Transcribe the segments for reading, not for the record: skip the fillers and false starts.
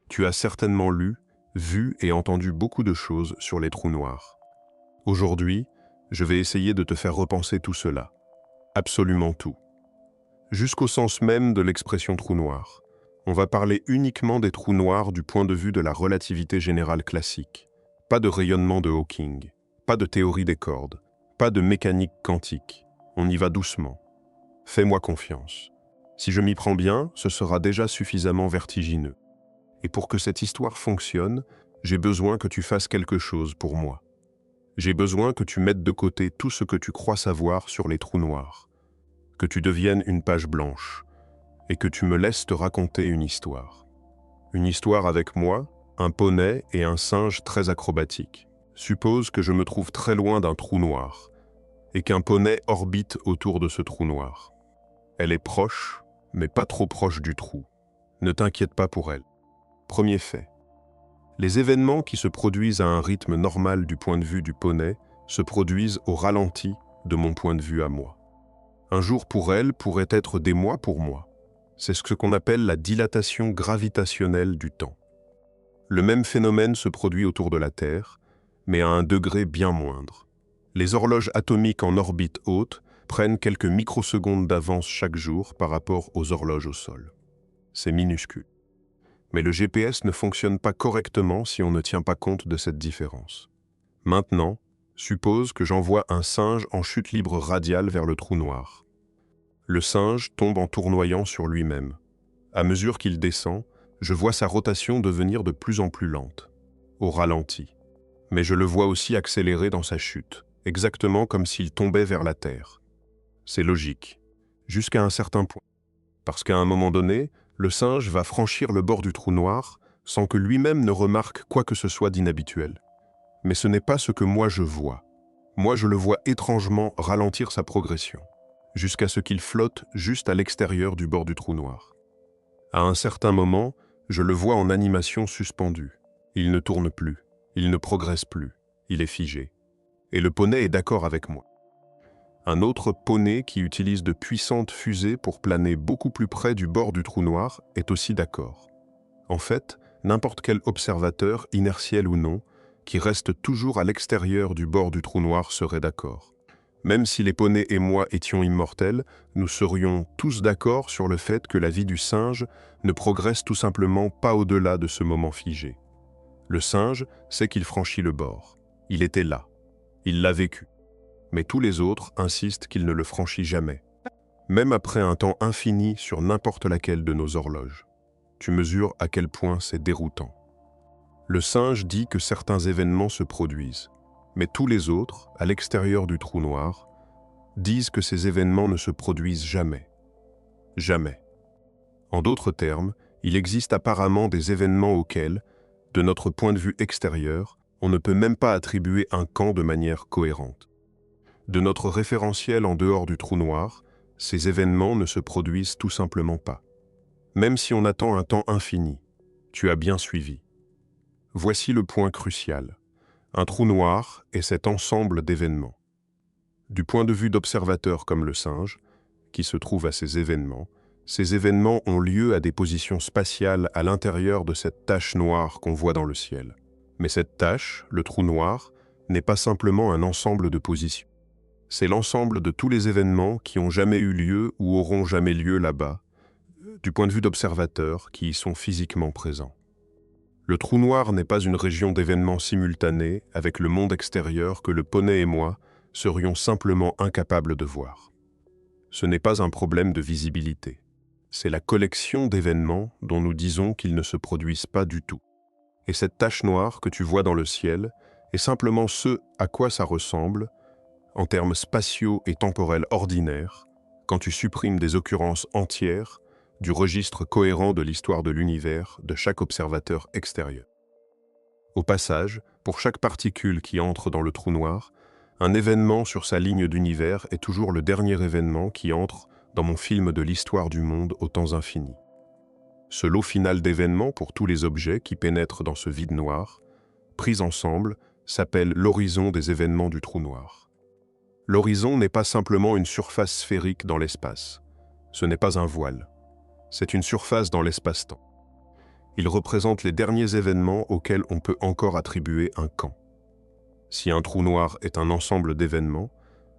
Tu as certainement lu, vu et entendu beaucoup de choses sur les trous noirs. Aujourd'hui, je vais essayer de te faire repenser tout cela. Absolument tout. Jusqu'au sens même de l'expression trou noir. On va parler uniquement des trous noirs du point de vue de la relativité générale classique. Pas de rayonnement de Hawking, pas de théorie des cordes, pas de mécanique quantique. On y va doucement. Fais-moi confiance. Si je m'y prends bien, ce sera déjà suffisamment vertigineux. Et pour que cette histoire fonctionne, j'ai besoin que tu fasses quelque chose pour moi. J'ai besoin que tu mettes de côté tout ce que tu crois savoir sur les trous noirs, que tu deviennes une page blanche, et que tu me laisses te raconter une histoire. Une histoire avec moi, un poney et un singe très acrobatique. Suppose que je me trouve très loin d'un trou noir, et qu'un poney orbite autour de ce trou noir. Elle est proche, mais pas trop proche du trou. Ne t'inquiète pas pour elle. Premier fait. Les événements qui se produisent à un rythme normal du point de vue du poney se produisent au ralenti de mon point de vue à moi. Un jour pour elle pourrait être des mois pour moi. C'est ce qu'on appelle la dilatation gravitationnelle du temps. Le même phénomène se produit autour de la Terre, mais à un degré bien moindre. Les horloges atomiques en orbite haute prennent quelques microsecondes d'avance chaque jour par rapport aux horloges au sol. C'est minuscule. Mais le GPS ne fonctionne pas correctement si on ne tient pas compte de cette différence. Maintenant, suppose que j'envoie un singe en chute libre radiale vers le trou noir. Le singe tombe en tournoyant sur lui-même. À mesure qu'il descend, je vois sa rotation devenir de plus en plus lente, au ralenti. Mais je le vois aussi accélérer dans sa chute, exactement comme s'il tombait vers la Terre. C'est logique, jusqu'à un certain point. Parce qu'à un moment donné, le singe va franchir le bord du trou noir sans que lui-même ne remarque quoi que ce soit d'inhabituel. Mais ce n'est pas ce que moi je vois. Moi je le vois étrangement ralentir sa progression, jusqu'à ce qu'il flotte juste à l'extérieur du bord du trou noir. À un certain moment, je le vois en animation suspendue. Il ne tourne plus, il ne progresse plus, il est figé. Et le poney est d'accord avec moi. Un autre poney qui utilise de puissantes fusées pour planer beaucoup plus près du bord du trou noir est aussi d'accord. En fait, n'importe quel observateur, inertiel ou non, qui reste toujours à l'extérieur du bord du trou noir serait d'accord. Même si les poneys et moi étions immortels, nous serions tous d'accord sur le fait que la vie du singe ne progresse tout simplement pas au-delà de ce moment figé. Le singe sait qu'il franchit le bord. Il était là. Il l'a vécu. Mais tous les autres insistent qu'il ne le franchit jamais, même après un temps infini sur n'importe laquelle de nos horloges. Tu mesures à quel point c'est déroutant. Le singe dit que certains événements se produisent, mais tous les autres, à l'extérieur du trou noir, disent que ces événements ne se produisent jamais. Jamais. En d'autres termes, il existe apparemment des événements auxquels, de notre point de vue extérieur, on ne peut même pas attribuer un camp de manière cohérente. De notre référentiel en dehors du trou noir, ces événements ne se produisent tout simplement pas. Même si on attend un temps infini, tu as bien suivi. Voici le point crucial. Un trou noir est cet ensemble d'événements. Du point de vue d'observateurs comme le singe, qui se trouve à ces événements ont lieu à des positions spatiales à l'intérieur de cette tache noire qu'on voit dans le ciel. Mais cette tache, le trou noir, n'est pas simplement un ensemble de positions. C'est l'ensemble de tous les événements qui ont jamais eu lieu ou auront jamais lieu là-bas, du point de vue d'observateurs qui y sont physiquement présents. Le trou noir n'est pas une région d'événements simultanés avec le monde extérieur que le poney et moi serions simplement incapables de voir. Ce n'est pas un problème de visibilité. C'est la collection d'événements dont nous disons qu'ils ne se produisent pas du tout. Et cette tache noire que tu vois dans le ciel est simplement ce à quoi ça ressemble en termes spatiaux et temporels ordinaires, quand tu supprimes des occurrences entières du registre cohérent de l'histoire de l'univers de chaque observateur extérieur. Au passage, pour chaque particule qui entre dans le trou noir, un événement sur sa ligne d'univers est toujours le dernier événement qui entre dans mon film de l'histoire du monde aux temps infinis. Ce lot final d'événements pour tous les objets qui pénètrent dans ce vide noir, pris ensemble, s'appelle l'horizon des événements du trou noir. L'horizon n'est pas simplement une surface sphérique dans l'espace. Ce n'est pas un voile. C'est une surface dans l'espace-temps. Ils représentent les derniers événements auxquels on peut encore attribuer un camp. Si un trou noir est un ensemble d'événements,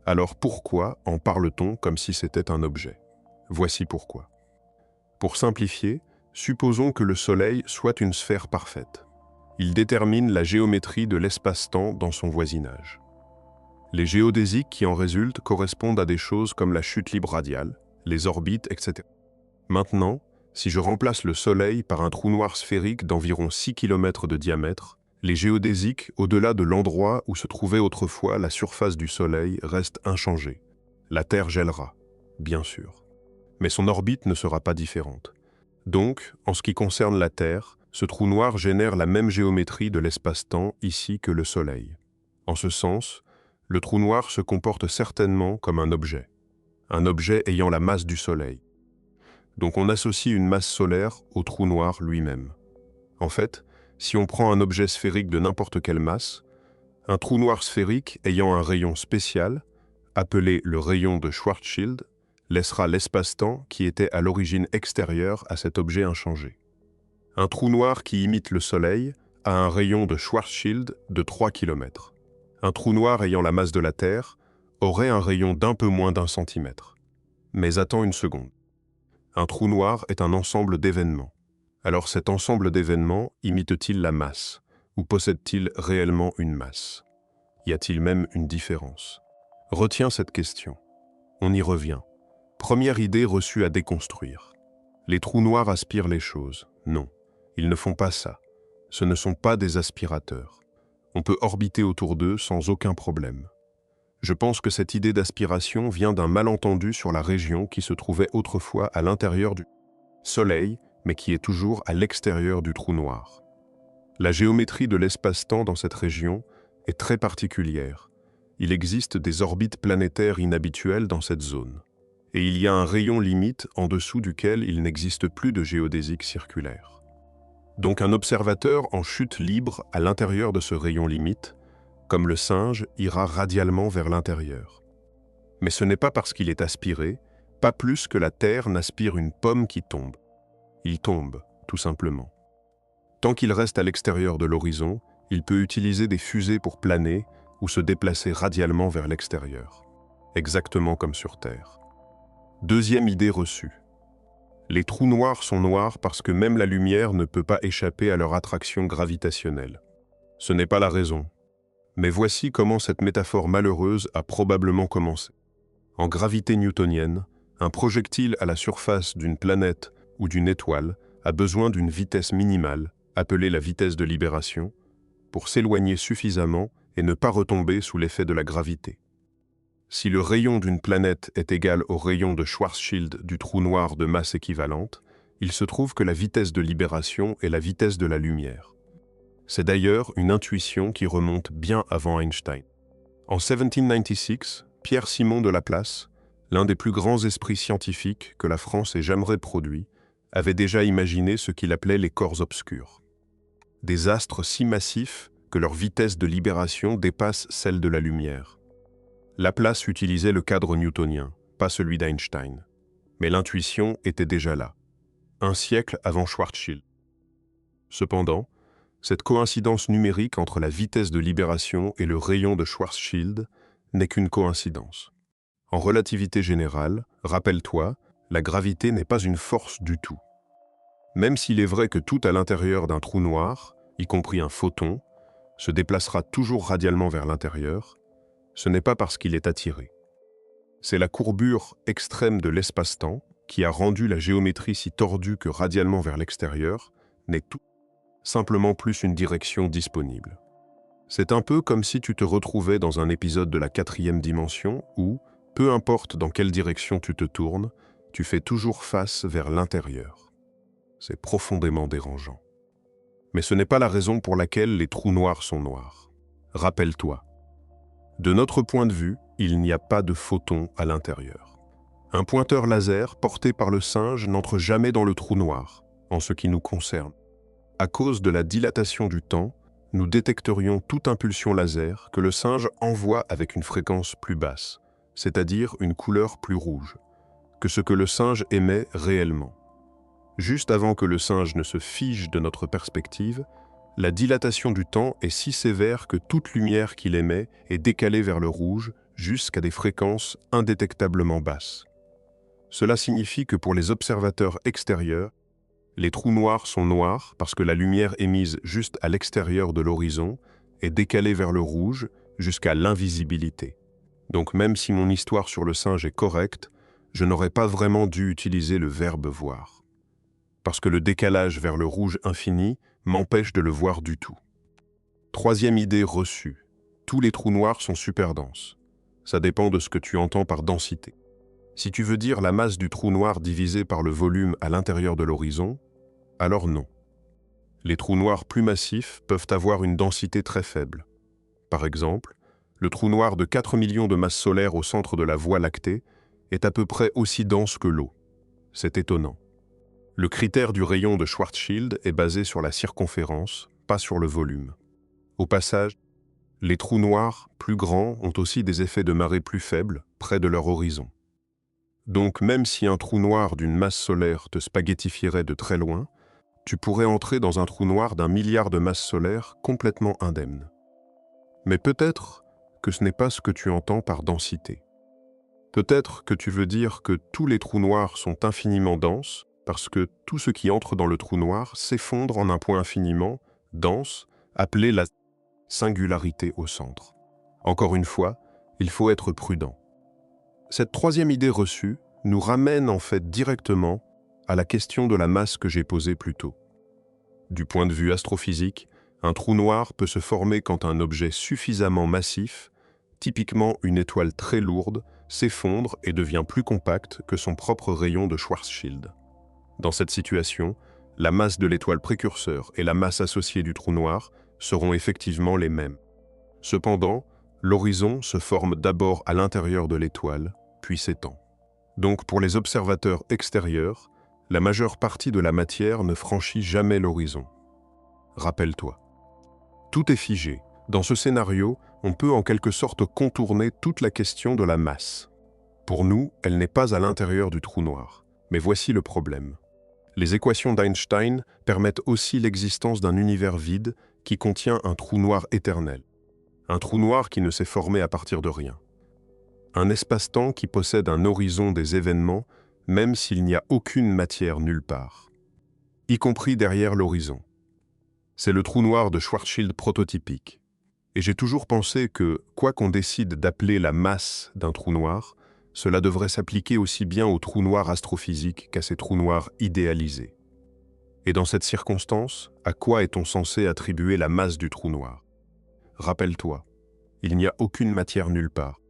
alors pourquoi en parle-t-on comme si c'était un objet? Voici pourquoi. Pour simplifier, supposons que le Soleil soit une sphère parfaite. Il détermine la géométrie de l'espace-temps dans son voisinage. Les géodésiques qui en résultent correspondent à des choses comme la chute libre radiale, les orbites, etc. Maintenant, si je remplace le Soleil par un trou noir sphérique d'environ 6 km de diamètre, les géodésiques, au-delà de l'endroit où se trouvait autrefois la surface du Soleil, restent inchangées. La Terre gèlera, bien sûr. Mais son orbite ne sera pas différente. Donc, en ce qui concerne la Terre, ce trou noir génère la même géométrie de l'espace-temps ici que le Soleil. En ce sens, le trou noir se comporte certainement comme un objet ayant la masse du Soleil. Donc on associe une masse solaire au trou noir lui-même. En fait, si on prend un objet sphérique de n'importe quelle masse, un trou noir sphérique ayant un rayon spécial, appelé le rayon de Schwarzschild, laissera l'espace-temps qui était à l'origine extérieure à cet objet inchangé. Un trou noir qui imite le Soleil a un rayon de Schwarzschild de 3 km. Un trou noir ayant la masse de la Terre aurait un rayon d'un peu moins d'1 centimètre. Mais attends une seconde. Un trou noir est un ensemble d'événements. Alors cet ensemble d'événements imite-t-il la masse, ou possède-t-il réellement une masse? Y a-t-il même une différence? Retiens cette question. On y revient. Première idée reçue à déconstruire. Les trous noirs aspirent les choses. Non, ils ne font pas ça. Ce ne sont pas des aspirateurs. On peut orbiter autour d'eux sans aucun problème. Je pense que cette idée d'aspiration vient d'un malentendu sur la région qui se trouvait autrefois à l'intérieur du Soleil, mais qui est toujours à l'extérieur du trou noir. La géométrie de l'espace-temps dans cette région est très particulière. Il existe des orbites planétaires inhabituelles dans cette zone. Et il y a un rayon limite en dessous duquel il n'existe plus de géodésique circulaire. Donc un observateur en chute libre à l'intérieur de ce rayon limite, comme le singe, ira radialement vers l'intérieur. Mais ce n'est pas parce qu'il est aspiré, pas plus que la Terre n'aspire une pomme qui tombe. Il tombe, tout simplement. Tant qu'il reste à l'extérieur de l'horizon, il peut utiliser des fusées pour planer ou se déplacer radialement vers l'extérieur. Exactement comme sur Terre. Deuxième idée reçue. Les trous noirs sont noirs parce que même la lumière ne peut pas échapper à leur attraction gravitationnelle. Ce n'est pas la raison. Mais voici comment cette métaphore malheureuse a probablement commencé. En gravité newtonienne, un projectile à la surface d'une planète ou d'une étoile a besoin d'une vitesse minimale, appelée la vitesse de libération, pour s'éloigner suffisamment et ne pas retomber sous l'effet de la gravité. Si le rayon d'une planète est égal au rayon de Schwarzschild du trou noir de masse équivalente, il se trouve que la vitesse de libération est la vitesse de la lumière. C'est d'ailleurs une intuition qui remonte bien avant Einstein. En 1796, Pierre-Simon de Laplace, l'un des plus grands esprits scientifiques que la France ait jamais produit, avait déjà imaginé ce qu'il appelait les corps obscurs. Des astres si massifs que leur vitesse de libération dépasse celle de la lumière. Laplace utilisait le cadre newtonien, pas celui d'Einstein. Mais l'intuition était déjà là, un siècle avant Schwarzschild. Cependant, cette coïncidence numérique entre la vitesse de libération et le rayon de Schwarzschild n'est qu'une coïncidence. En relativité générale, rappelle-toi, la gravité n'est pas une force du tout. Même s'il est vrai que tout à l'intérieur d'un trou noir, y compris un photon, se déplacera toujours radialement vers l'intérieur, ce n'est pas parce qu'il est attiré. C'est la courbure extrême de l'espace-temps qui a rendu la géométrie si tordue que radialement vers l'extérieur n'est tout simplement plus une direction disponible. C'est un peu comme si tu te retrouvais dans un épisode de la 4e dimension où, peu importe dans quelle direction tu te tournes, tu fais toujours face vers l'intérieur. C'est profondément dérangeant. Mais ce n'est pas la raison pour laquelle les trous noirs sont noirs. Rappelle-toi. De notre point de vue, il n'y a pas de photons à l'intérieur. Un pointeur laser porté par le singe n'entre jamais dans le trou noir, en ce qui nous concerne. À cause de la dilatation du temps, nous détecterions toute impulsion laser que le singe envoie avec une fréquence plus basse, c'est-à-dire une couleur plus rouge, que ce que le singe émet réellement. Juste avant que le singe ne se fige de notre perspective, la dilatation du temps est si sévère que toute lumière qu'il émet est décalée vers le rouge jusqu'à des fréquences indétectablement basses. Cela signifie que pour les observateurs extérieurs, les trous noirs sont noirs parce que la lumière émise juste à l'extérieur de l'horizon est décalée vers le rouge jusqu'à l'invisibilité. Donc même si mon histoire sur le singe est correcte, je n'aurais pas vraiment dû utiliser le verbe « voir ». Parce que le décalage vers le rouge infini m'empêche de le voir du tout. Troisième idée reçue. Tous les trous noirs sont super denses. Ça dépend de ce que tu entends par densité. Si tu veux dire la masse du trou noir divisée par le volume à l'intérieur de l'horizon, alors non. Les trous noirs plus massifs peuvent avoir une densité très faible. Par exemple, le trou noir de 4 millions de masses solaires au centre de la Voie lactée est à peu près aussi dense que l'eau. C'est étonnant. Le critère du rayon de Schwarzschild est basé sur la circonférence, pas sur le volume. Au passage, les trous noirs plus grands ont aussi des effets de marée plus faibles près de leur horizon. Donc même si un trou noir d'une masse solaire te spaghettifierait de très loin, tu pourrais entrer dans un trou noir d'1 milliard de masses solaires complètement indemne. Mais peut-être que ce n'est pas ce que tu entends par densité. Peut-être que tu veux dire que tous les trous noirs sont infiniment denses parce que tout ce qui entre dans le trou noir s'effondre en un point infiniment dense, appelé la singularité au centre. Encore une fois, il faut être prudent. Cette troisième idée reçue nous ramène en fait directement à la question de la masse que j'ai posée plus tôt. Du point de vue astrophysique, un trou noir peut se former quand un objet suffisamment massif, typiquement une étoile très lourde, s'effondre et devient plus compact que son propre rayon de Schwarzschild. Dans cette situation, la masse de l'étoile précurseur et la masse associée du trou noir seront effectivement les mêmes. Cependant, l'horizon se forme d'abord à l'intérieur de l'étoile, puis s'étend. Donc pour les observateurs extérieurs, la majeure partie de la matière ne franchit jamais l'horizon. Rappelle-toi. Tout est figé. Dans ce scénario, on peut en quelque sorte contourner toute la question de la masse. Pour nous, elle n'est pas à l'intérieur du trou noir. Mais voici le problème. Les équations d'Einstein permettent aussi l'existence d'un univers vide qui contient un trou noir éternel. Un trou noir qui ne s'est formé à partir de rien. Un espace-temps qui possède un horizon des événements, même s'il n'y a aucune matière nulle part. Y compris derrière l'horizon. C'est le trou noir de Schwarzschild prototypique. Et j'ai toujours pensé que, quoi qu'on décide d'appeler la masse d'un trou noir, cela devrait s'appliquer aussi bien aux trous noirs astrophysiques qu'à ces trous noirs idéalisés. Et dans cette circonstance, à quoi est-on censé attribuer la masse du trou noir? Rappelle-toi, il n'y a aucune matière nulle part.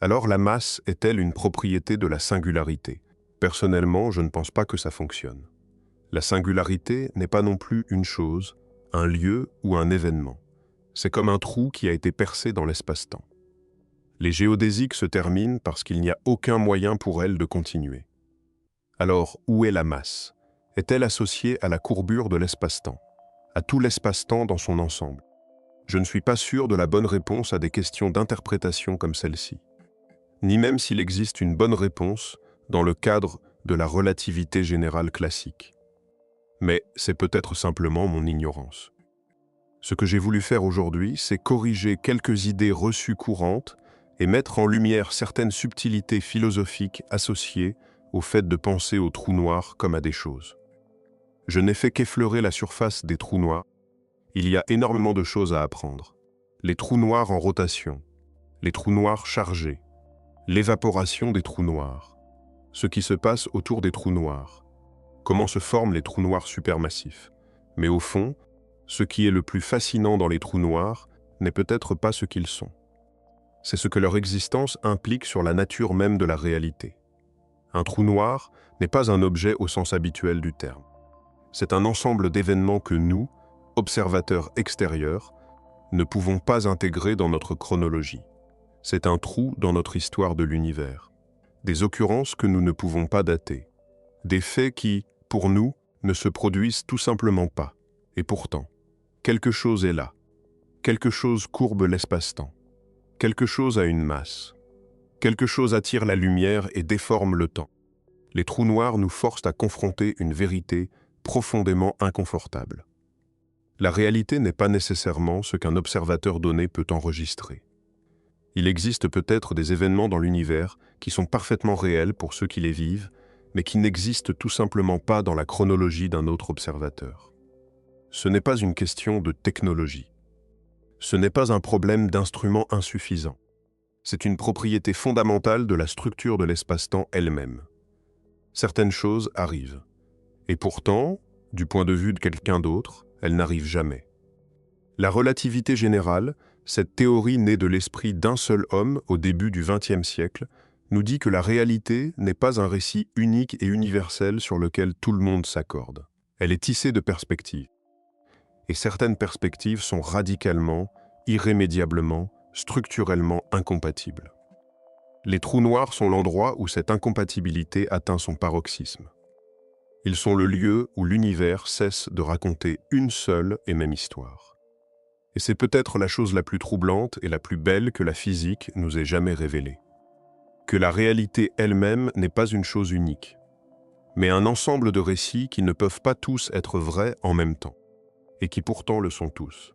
Alors la masse est-elle une propriété de la singularité? Personnellement, je ne pense pas que ça fonctionne. La singularité n'est pas non plus une chose, un lieu ou un événement. C'est comme un trou qui a été percé dans l'espace-temps. Les géodésiques se terminent parce qu'il n'y a aucun moyen pour elles de continuer. Alors, où est la masse? Est-elle associée à la courbure de l'espace-temps? À tout l'espace-temps dans son ensemble? Je ne suis pas sûr de la bonne réponse à des questions d'interprétation comme celle-ci. Ni même s'il existe une bonne réponse dans le cadre de la relativité générale classique. Mais c'est peut-être simplement mon ignorance. Ce que j'ai voulu faire aujourd'hui, c'est corriger quelques idées reçues courantes et mettre en lumière certaines subtilités philosophiques associées au fait de penser aux trous noirs comme à des choses. Je n'ai fait qu'effleurer la surface des trous noirs. Il y a énormément de choses à apprendre. Les trous noirs en rotation, les trous noirs chargés, l'évaporation des trous noirs, ce qui se passe autour des trous noirs, comment se forment les trous noirs supermassifs. Mais au fond, ce qui est le plus fascinant dans les trous noirs n'est peut-être pas ce qu'ils sont. C'est ce que leur existence implique sur la nature même de la réalité. Un trou noir n'est pas un objet au sens habituel du terme. C'est un ensemble d'événements que nous, observateurs extérieurs, ne pouvons pas intégrer dans notre chronologie. C'est un trou dans notre histoire de l'univers. Des occurrences que nous ne pouvons pas dater. Des faits qui, pour nous, ne se produisent tout simplement pas. Et pourtant, quelque chose est là. Quelque chose courbe l'espace-temps. Quelque chose a une masse. Quelque chose attire la lumière et déforme le temps. Les trous noirs nous forcent à confronter une vérité profondément inconfortable. La réalité n'est pas nécessairement ce qu'un observateur donné peut enregistrer. Il existe peut-être des événements dans l'univers qui sont parfaitement réels pour ceux qui les vivent, mais qui n'existent tout simplement pas dans la chronologie d'un autre observateur. Ce n'est pas une question de technologie. Ce n'est pas un problème d'instruments insuffisants. C'est une propriété fondamentale de la structure de l'espace-temps elle-même. Certaines choses arrivent. Et pourtant, du point de vue de quelqu'un d'autre, elles n'arrivent jamais. La relativité générale, cette théorie née de l'esprit d'un seul homme au début du XXe siècle, nous dit que la réalité n'est pas un récit unique et universel sur lequel tout le monde s'accorde. Elle est tissée de perspectives. Et certaines perspectives sont radicalement, irrémédiablement, structurellement incompatibles. Les trous noirs sont l'endroit où cette incompatibilité atteint son paroxysme. Ils sont le lieu où l'univers cesse de raconter une seule et même histoire. Et c'est peut-être la chose la plus troublante et la plus belle que la physique nous ait jamais révélée. Que la réalité elle-même n'est pas une chose unique, mais un ensemble de récits qui ne peuvent pas tous être vrais en même temps, et qui pourtant le sont tous.